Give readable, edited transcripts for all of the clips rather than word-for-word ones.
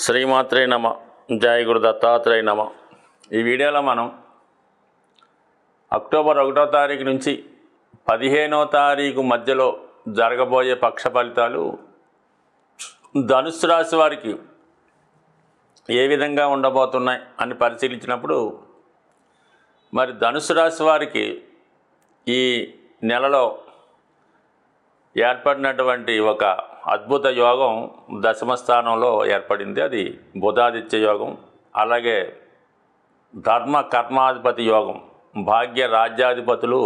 శ్రీమాత్రే నమ. జయ గురు దత్తాత్రేయ నమ. ఈ వీడియోలో మనం అక్టోబర్ 1వ తారీఖు నుంచి 15వ తారీఖు మధ్యలో జరగబోయే పక్ష ఫలితాలు ధనుస్సు రాశి వారికి ఏ విధంగా ఉండబోతున్నాయి అని పరిశీలించినప్పుడు, మరి ధనుస్సు రాశి వారికి ఈ నెలలో ఏర్పడినటువంటి ఒక అద్భుత యోగం దశమ స్థానంలో ఏర్పడింది. అది బుధాదిత్య యోగం. అలాగే ధర్మ కర్మాధిపతి యోగం, భాగ్య రాజ్యాధిపతులు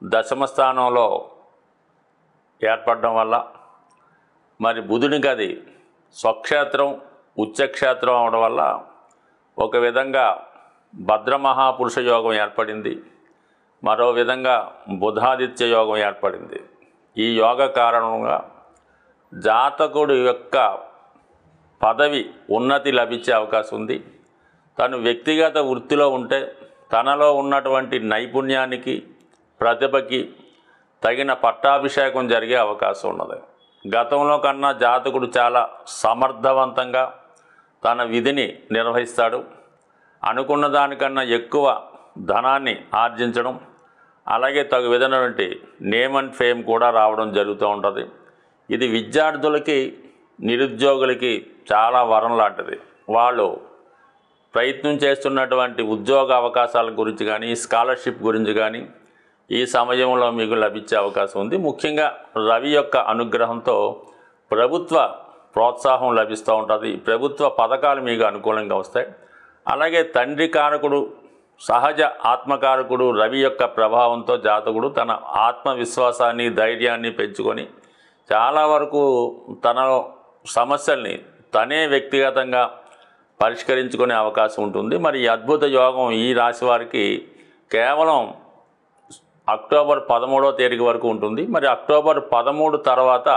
దశమ స్థానంలో ఏర్పడడం వల్ల, మరి బుధునికి అది స్వక్షేత్రం ఉచ్చక్షేత్రం అవడం వల్ల ఒక విధంగా భద్రమహాపురుష యోగం ఏర్పడింది. మరో విధంగా బుధాదిత్య యోగం ఏర్పడింది. ఈ యోగ కారణంగా జాతకుడు యొక్క పదవి ఉన్నతి లభించే అవకాశం ఉంది. తను వ్యక్తిగత వృత్తిలో ఉంటే తనలో ఉన్నటువంటి నైపుణ్యానికి ప్రతిభకి తగిన పట్టాభిషేకం జరిగే అవకాశం ఉన్నది. గతంలో కన్నా జాతకుడు చాలా సమర్థవంతంగా తన విధిని నిర్వహిస్తాడు. అనుకున్న దానికన్నా ఎక్కువ ధనాన్ని ఆర్జించడం, అలాగే తగు విధమైనటువంటి నేమ్ అండ్ ఫేమ్ కూడా రావడం జరుగుతూ ఉంటుంది. ఇది విద్యార్థులకి నిరుద్యోగులకి చాలా వరం లాంటిది. వాళ్ళు ప్రయత్నం చేస్తున్నటువంటి ఉద్యోగ అవకాశాల గురించి కానీ, స్కాలర్షిప్ గురించి కానీ ఈ సమయంలో మీకు లభించే అవకాశం ఉంది. ముఖ్యంగా రవి యొక్క అనుగ్రహంతో ప్రభుత్వ ప్రోత్సాహం లభిస్తూ ఉంటుంది. ప్రభుత్వ పథకాలు మీకు అనుకూలంగా వస్తాయి. అలాగే తండ్రి కారకుడు, సహజ ఆత్మకారకుడు రవి యొక్క ప్రభావంతో జాతకుడు తన ఆత్మవిశ్వాసాన్ని, ధైర్యాన్ని పెంచుకొని చాలా వరకు తన సమస్యల్ని తనే వ్యక్తిగతంగా పరిష్కరించుకునే అవకాశం ఉంటుంది. మరి ఈ అద్భుత యోగం ఈ రాశి వారికి కేవలం అక్టోబర్ 13వ తేదీ వరకు ఉంటుంది. మరి అక్టోబర్ 13 తర్వాత,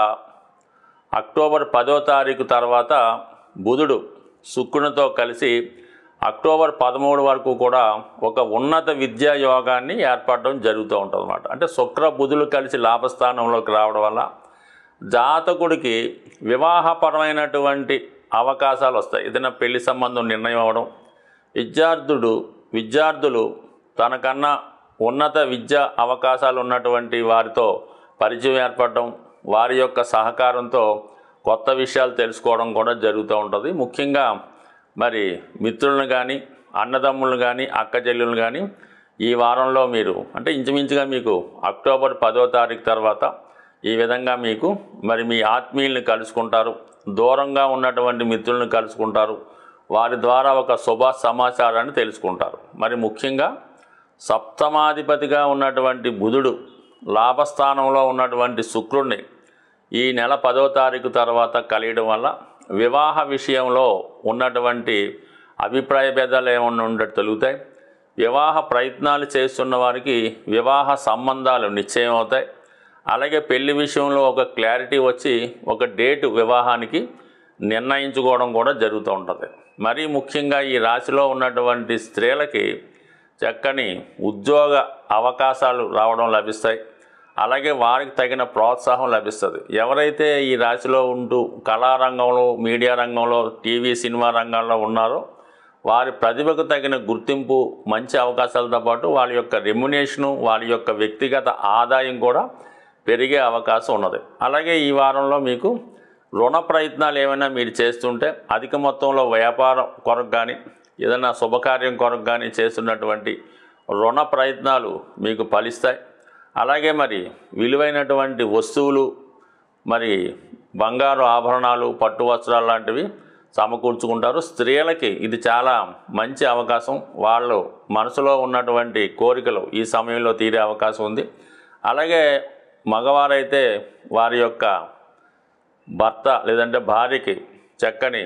అక్టోబర్ 10వ తారీఖు తర్వాత బుధుడు శుక్రునితో కలిసి అక్టోబర్ 13 వరకు కూడా ఒక ఉన్నత విద్యా యోగాన్ని ఏర్పడడం జరుగుతూ ఉంటుంది అన్నమాట. అంటే శుక్ర బుధులు కలిసి లాభస్థానంలోకి రావడం వల్ల జాతకుడికి వివాహపరమైనటువంటి అవకాశాలు వస్తాయి. ఏదైనా పెళ్లి సంబంధం నిర్ణయం అవ్వడం, విద్యార్థులు తనకన్నా ఉన్నత విద్యా అవకాశాలు ఉన్నటువంటి వారితో పరిచయం ఏర్పడడం, వారి యొక్క సహకారంతో కొత్త విషయాలు తెలుసుకోవడం కూడా జరుగుతూ ఉంటుంది. ముఖ్యంగా మరి మిత్రులను కానీ, అన్నదమ్ములను కానీ, అక్క చెల్లెలను కానీ ఈ వారంలో మీరు అంటే ఇంచుమించుగా మీకు అక్టోబర్ 10వ తారీఖు తర్వాత ఈ విధంగా మీకు మరి మీ ఆత్మీయుల్ని కలుసుకుంటారు. దూరంగా ఉన్నటువంటి మిత్రులను కలుసుకుంటారు. వారి ద్వారా ఒక శుభ సమాచారాన్ని తెలుసుకుంటారు. మరి ముఖ్యంగా సప్తమాధిపతిగా ఉన్నటువంటి బుధుడు లాభస్థానంలో ఉన్నటువంటి శుక్రుడిని ఈ నెల 10వ తారీఖు తర్వాత కలియడం వల్ల వివాహ విషయంలో ఉన్నటువంటి అభిప్రాయ భేదాలు ఏమన్నా ఉండేది తొలుగుతాయి. వివాహ ప్రయత్నాలు చేస్తున్న వారికి వివాహ సంబంధాలు నిశ్చయం అవుతాయి. అలాగే పెళ్లి విషయంలో ఒక క్లారిటీ వచ్చి ఒక డేటు వివాహానికి నిర్ణయించుకోవడం కూడా జరుగుతూ ఉంటుంది. మరీ ముఖ్యంగా ఈ రాశిలో ఉన్నటువంటి స్త్రీలకి చక్కని ఉద్యోగ అవకాశాలు రావడం లభిస్తాయి. అలాగే వారికి తగిన ప్రోత్సాహం లభిస్తుంది. ఎవరైతే ఈ రాశిలో ఉంటూ కళారంగంలో, మీడియా రంగంలో, టీవీ సినిమా రంగాల్లో ఉన్నారో వారి ప్రతిభకు తగిన గుర్తింపు, మంచి అవకాశాలతో పాటు వాళ్ళ యొక్క రెమ్యునేషను, వాళ్ళ యొక్క వ్యక్తిగత ఆదాయం కూడా పెరిగే అవకాశం ఉన్నది. అలాగే ఈ వారంలో మీకు రుణ ప్రయత్నాలు ఏమైనా మీరు చేస్తుంటే అధిక మొత్తంలో వ్యాపారం కొరకు కానీ, ఏదైనా శుభకార్యం కొరకు కానీ చేస్తున్నటువంటి రుణ ప్రయత్నాలు మీకు ఫలిస్తాయి. అలాగే మరి విలువైనటువంటి వస్తువులు, మరి బంగారు ఆభరణాలు, పట్టు వస్త్రాలు లాంటివి సమకూర్చుకుంటారు. స్త్రీలకి ఇది చాలా మంచి అవకాశం. వాళ్ళు మనసులో ఉన్నటువంటి కోరికలు ఈ సమయంలో తీరే అవకాశం ఉంది. అలాగే మగవారైతే వారి యొక్క భర్త లేదంటే భార్యకి చక్కని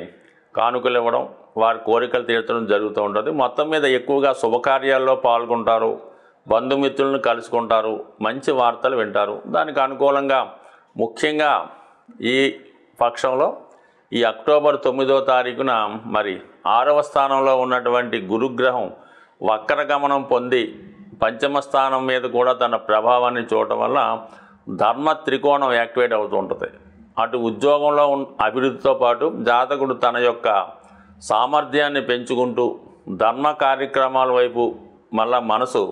కానుకలు ఇవ్వడం, వారి కోరికలు తీర్చడం జరుగుతూ ఉంటుంది. మొత్తం మీద ఎక్కువగా శుభకార్యాల్లో పాల్గొంటారు, బంధుమిత్రులను కలుసుకుంటారు, మంచి వార్తలు వింటారు. దానికి అనుకూలంగా ముఖ్యంగా ఈ పక్షంలో ఈ అక్టోబర్ 9వ తారీఖున మరి 6వ స్థానంలో ఉన్నటువంటి గురుగ్రహం వక్రగమనం పొంది పంచమ స్థానం మీద కూడా తన ప్రభావాన్ని చూడటం వల్ల ధర్మ త్రికోణం యాక్టివేట్ అవుతూ ఉంటుంది. అటు ఉద్యోగంలో అభివృద్ధితో పాటు జాతకుడు తన యొక్క సామర్థ్యాన్ని పెంచుకుంటూ ధర్మ కార్యక్రమాల వైపు మళ్ళా మనసు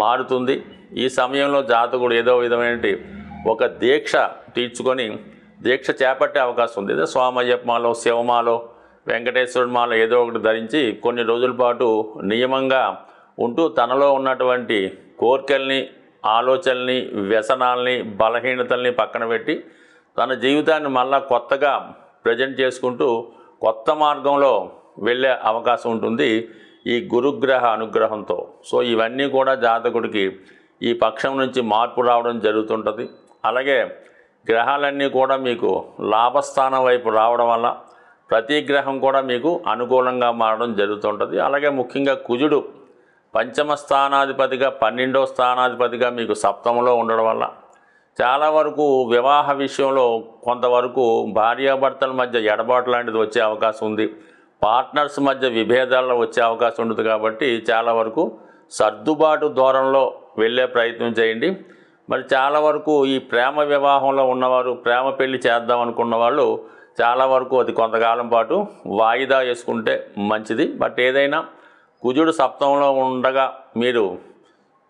మారుతుంది. ఈ సమయంలో జాతకుడు ఏదో విధమైన ఒక దీక్ష తీర్చుకొని దీక్ష చేపట్టే అవకాశం ఉంది. స్వామయ్యప్పమాలో, శివమాలో, వెంకటేశ్వరుడి మాలో ఏదో ఒకటి ధరించి కొన్ని రోజుల పాటు నియమంగా ఉంటూ తనలో ఉన్నటువంటి కోరికల్ని, ఆలోచనల్ని, వ్యసనాల్ని, బలహీనతల్ని పక్కన పెట్టి తన జీవితాన్ని మళ్ళా కొత్తగా ప్రజెంట్ చేసుకుంటూ కొత్త మార్గంలో వెళ్ళే అవకాశం ఉంటుంది ఈ గురుగ్రహ అనుగ్రహంతో. సో ఇవన్నీ కూడా జాతకుడికి ఈ పక్షం నుంచి మార్పు రావడం జరుగుతుంటుంది. అలాగే గ్రహాలన్నీ కూడా మీకు లాభస్థానం వైపు రావడం వల్ల ప్రతి గ్రహం కూడా మీకు అనుకూలంగా మారడం జరుగుతుంటుంది. అలాగే ముఖ్యంగా కుజుడు పంచమ స్థానాధిపతిగా 12వ స్థానాధిపతిగా మీకు సప్తమంలో ఉండడం వల్ల చాలా వరకు వివాహ విషయంలో కొంతవరకు భార్యాభర్తల మధ్య ఎడబాటు లాంటిది వచ్చే అవకాశం ఉంది. పార్ట్నర్స్ మధ్య విభేదాల్లో వచ్చే అవకాశం ఉంటుంది. కాబట్టి చాలా వరకు సర్దుబాటు ధోరణిలో వెళ్ళే ప్రయత్నం చేయండి. మరి చాలా వరకు ఈ ప్రేమ వివాహంలో ఉన్నవారు, ప్రేమ పెళ్లి చేద్దాం అనుకున్న వాళ్ళు చాలా వరకు అది కొంతకాలం పాటు వాయిదా వేసుకుంటే మంచిది. బట్ ఏదైనా కుజుడు సప్తమంలో ఉండగా మీరు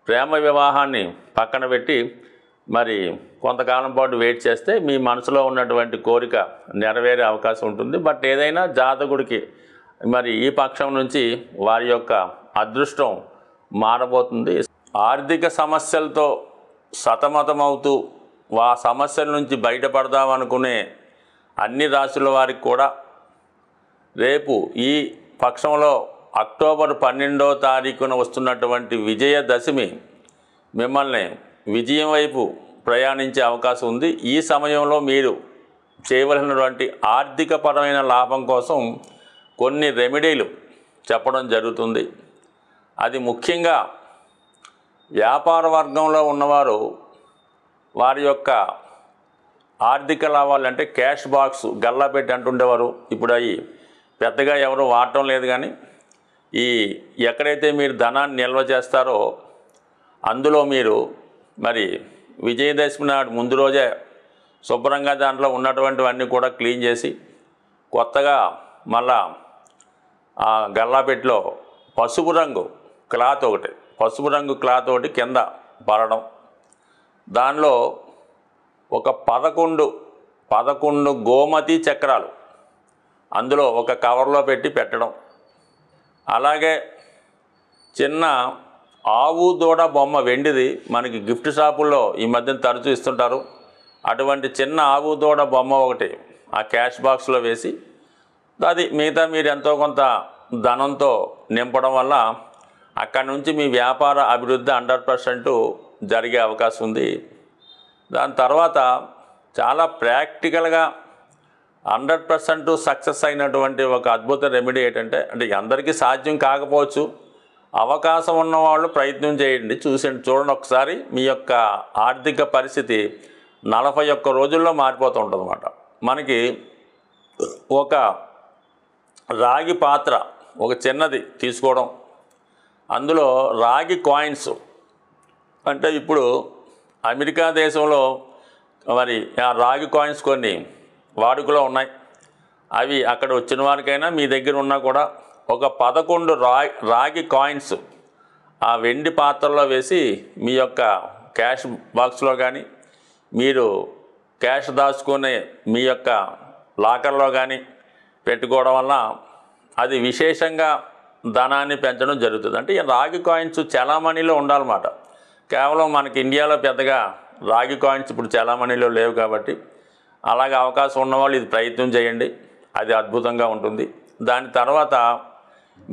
ప్రేమ వివాహాన్ని పక్కన పెట్టి మరి కొంతకాలం పాటు వెయిట్ చేస్తే మీ మనసులో ఉన్నటువంటి కోరిక నెరవేరే అవకాశం ఉంటుంది. బట్ ఏదైనా జాతకుడికి మరి ఈ పక్షం నుంచి వారి యొక్క అదృష్టం మారబోతుంది. ఆర్థిక సమస్యలతో సతమతమవుతూ ఆ సమస్యల నుంచి బయటపడదామనుకునే అన్ని రాశుల వారికి కూడా రేపు ఈ పక్షంలో అక్టోబర్ 12వ తారీఖున వస్తున్నటువంటి విజయదశమి మిమ్మల్ని విజయం వైపు ప్రయాణించే అవకాశం ఉంది. ఈ సమయంలో మీరు చేయవలసినటువంటి ఆర్థికపరమైన లాభం కోసం కొన్ని రెమెడీలు చెప్పడం జరుగుతుంది. అది ముఖ్యంగా వ్యాపార వర్గంలో ఉన్నవారు వారి యొక్క ఆర్థిక లాభాలు అంటే క్యాష్ బాక్స్ గల్లా పెట్టి అంటుండేవారు. ఇప్పుడు అవి పెద్దగా ఎవరు వాడటం లేదు. కానీ ఈ ఎక్కడైతే మీరు ధనాన్ని నిల్వ చేస్తారో అందులో మీరు మరి విజయదశమి నాడు ముందు రోజే శుభ్రంగా దాంట్లో ఉన్నటువంటివన్నీ కూడా క్లీన్ చేసి కొత్తగా మళ్ళా ఆ గల్లాపెట్టిలో పసుపు రంగు క్లాత్ ఒకటి కింద పడడం, దానిలో ఒక 11 గోమతి చక్రాలు అందులో ఒక కవర్లో పెట్టి పెట్టడం, అలాగే చిన్న ఆవు దూడ బొమ్మ వెండిది మనకి గిఫ్ట్ షాపుల్లో ఈ మధ్యన తరచూ ఇస్తుంటారు. అటువంటి చిన్న ఆవు దూడ బొమ్మ ఒకటి ఆ క్యాష్ బాక్స్లో వేసి అది మిగతా మీరు ఎంతో కొంత ధనంతో నింపడం వల్ల అక్కడి నుంచి మీ వ్యాపార అభివృద్ధి 100% జరిగే అవకాశం ఉంది. దాని తర్వాత చాలా ప్రాక్టికల్గా 100% సక్సెస్ అయినటువంటి ఒక అద్భుత రెమెడీ ఏంటంటే, అంటే అందరికీ సాధ్యం కాకపోవచ్చు, అవకాశం ఉన్నవాళ్ళు ప్రయత్నం చేయండి, చూడండి ఒకసారి మీ యొక్క ఆర్థిక పరిస్థితి 41 రోజుల్లో మారిపోతూ ఉంటుంది అన్నమాట. మనకి ఒక రాగి పాత్ర ఒక చిన్నది తీసుకోవడం, అందులో రాగి కాయిన్స్ అంటే ఇప్పుడు అమెరికా దేశంలో మరి ఆ రాగి కాయిన్స్ కొన్ని వాడుకలో ఉన్నాయి. అవి అక్కడ వచ్చిన వారికైనా మీ దగ్గర ఉన్నా కూడా ఒక 11 రాగి కాయిన్స్ ఆ వెండి పాత్రలో వేసి మీ యొక్క క్యాష్ బాక్స్లో కానీ మీరు క్యాష్ దాచుకునే మీ యొక్క లాకర్లో కానీ పెట్టుకోవడం వల్ల అది విశేషంగా ధనాన్ని పెంచడం జరుగుతుంది. అంటే ఈ రాగి కాయిన్స్ చలామణిలో ఉండాలన్నమాట. కేవలం మనకి ఇండియాలో పెద్దగా రాగి కాయిన్స్ ఇప్పుడు చలామణిలో లేవు. కాబట్టి అలాగే అవకాశం ఉన్నవాళ్ళు ఇది ప్రయత్నం చేయండి, అది అద్భుతంగా ఉంటుంది. దాని తర్వాత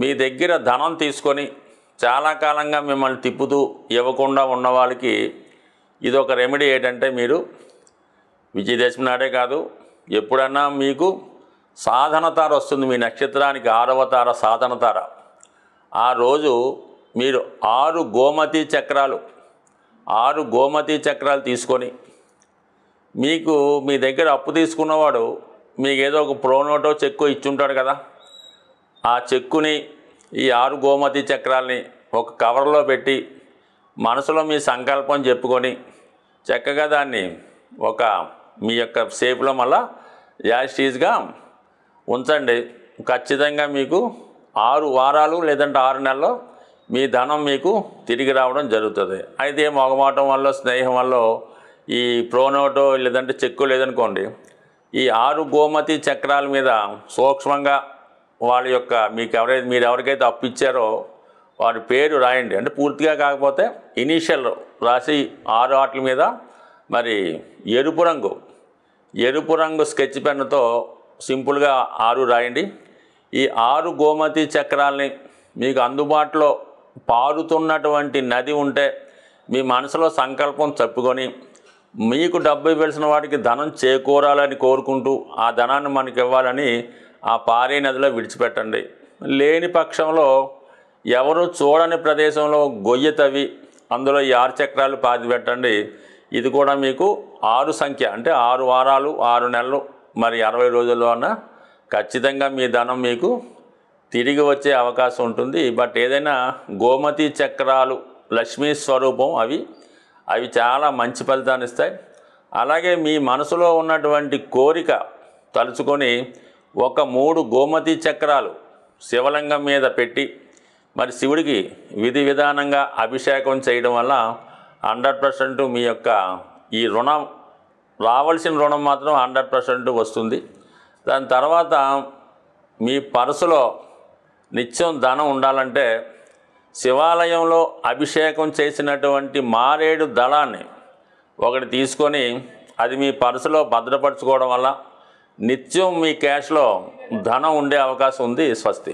మీ దగ్గర ధనం తీసుకొని చాలా కాలంగా మిమ్మల్ని తిప్పుతూ ఇవ్వకుండా ఉన్న వాళ్ళకి ఇది ఒక రెమెడీ ఏంటంటే, మీరు విజయదశమి నాడే కాదు ఎప్పుడన్నా మీకు సాధన తార వస్తుంది, మీ నక్షత్రానికి 6వ తార సాధన తార. ఆ రోజు మీరు 6 గోమతి చక్రాలు తీసుకొని, మీకు మీ దగ్గర అప్పు తీసుకున్నవాడు మీకు ఏదో ఒక ప్రోనోటో చెక్కు ఇచ్చుంటాడు కదా, ఆ చెక్కుని ఈ 6 గోమతి చక్రాలని ఒక కవర్లో పెట్టి మనసులో మీ సంకల్పం చెప్పుకొని చక్కగా దాన్ని ఒక మీ యొక్క షేప్లో మళ్ళా యాస్టీజ్గా ఉంచండి. ఖచ్చితంగా మీకు 6 వారాలు లేదంటే 6 నెలల్లో మీ ధనం మీకు తిరిగి రావడం జరుగుతుంది. అయితే మొగమాటం వల్ల స్నేహం వల్ల ఈ ప్రోనోటో లేదంటే చెక్కు లేదనుకోండి, ఈ 6 గోమతి చక్రాల మీద సూక్ష్మంగా వాళ్ళ యొక్క మీరు ఎవరికైతే అప్పు ఇచ్చారో వారి పేరు రాయండి. అంటే పూర్తిగా కాకపోతే ఇనీషియల్ రాసి 6 వాటి మీద మరి ఎరుపు రంగు స్కెచ్ పెన్నుతో సింపుల్గా 6 రాయండి. ఈ 6 గోమతి చక్రాల్ని మీకు అందుబాటులో పారుతున్నటువంటి నది ఉంటే మీ మనసులో సంకల్పం చెప్పుకొని మీకు డబ్బు ఇవ్వాల్సిన వాడికి ధనం చేకూరాలని కోరుకుంటూ ఆ ధనాన్ని మనకి ఇవ్వాలని ఆ పారే నదిలో విడిచిపెట్టండి. లేని పక్షంలో ఎవరు చూడని ప్రదేశంలో గొయ్యి తవ్వి అందులో ఈ 6 చక్రాలు పాతిపెట్టండి. ఇది కూడా మీకు 6 సంఖ్య అంటే 6 వారాలు 6 నెలలు మరి 60 రోజుల్లో అన్న ఖచ్చితంగా మీ ధనం మీకు తిరిగి వచ్చే అవకాశం ఉంటుంది. బట్ ఏదైనా గోమతి చక్రాలు లక్ష్మీ స్వరూపం, అవి చాలా మంచి ఫలితాన్ని ఇస్తాయి. అలాగే మీ మనసులో ఉన్నటువంటి కోరిక తలుచుకొని ఒక 3 గోమతి చక్రాలు శివలింగం మీద పెట్టి మరి శివుడికి విధి విధానంగా అభిషేకం చేయడం వల్ల 100% మీ యొక్క ఈ రుణం రావాల్సిన రుణం మాత్రం 100% వస్తుంది. దాని తర్వాత మీ పర్సులో నిత్యం ధనం ఉండాలంటే శివాలయంలో అభిషేకం చేసినటువంటి మారేడు దళాన్ని ఒకటి తీసుకొని అది మీ పర్సులో భద్రపరచుకోవడం వల్ల నిత్యం మీ క్యాష్లో ధనం ఉండే అవకాశం ఉంది. స్వస్తి.